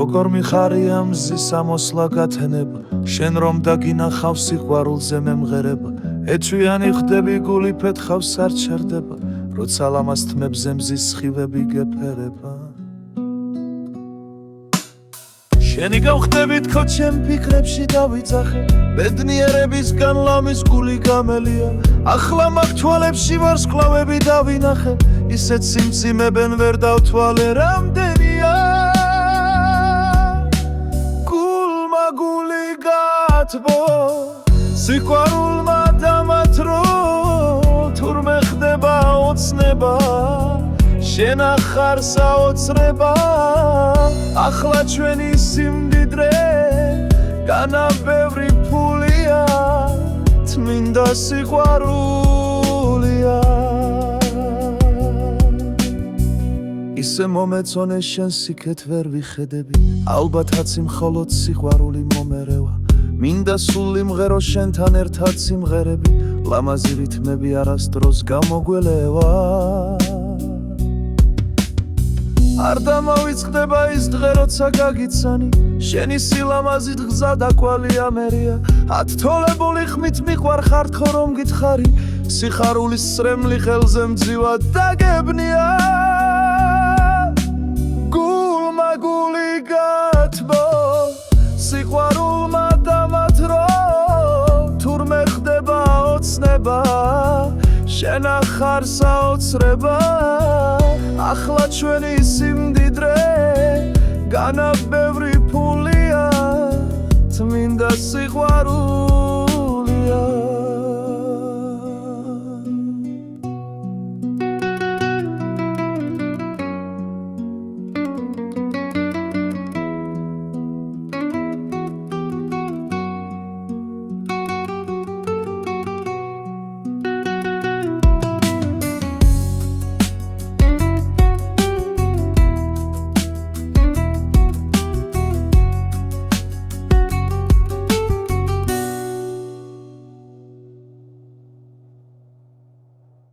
როგორ მიხარია მზის ამოსვლა გათენება შენ რომ დაგინახავ სიყვარულზე მემღერება ეჩვიანი ხდები გული ფეთხავს არ ჩერდება როცა ლამაზ თმებზე მზის სხივები გეფერება შენი გავხდებით ხო ჩემ ფიქრებში დავიძახე ბედნიერებისგან ლამის გული გამელია ახლა მაგ თვალებში ვარსკვლავები დავინახე ისეთ სიმძიმებენ ვერ დავთვალე რამდენია გულმა გული გათბო სიყვარულმა დამათრო თურმე ხდება ოცნება შენ ახარ საოცრება ახლა ჩვენი სიმდიდრე განა ბევრი ფულია თმინდა სიყვარულია ისე მომეწონე შენ სიქეთ ვერ ვიხედები ალბათაც მხოლოდ სიყვარული მომერევა მინდა სულ იმღერო შენთან ერთად სიმღერები ლამაზი რითმები არასდროს გამოგველევა არ დამავიწყდება ის დღე როცა გაგიცანი შენი სილამაზით გზა დაკვალი ამერია ათთოლებული ხმით მიყვარხარ თხო რომ გითხარი სიხარულის სრემლი ხელზე მძივად დაგებნია გულმა გული გათბო სიყვარულმა დამათრო თურმე ხდება ოცნება შენ ახარ საოცრება ახლა ჩვენი სიმდიდრე განა ბევრი ფულია თმინდა სიყვარული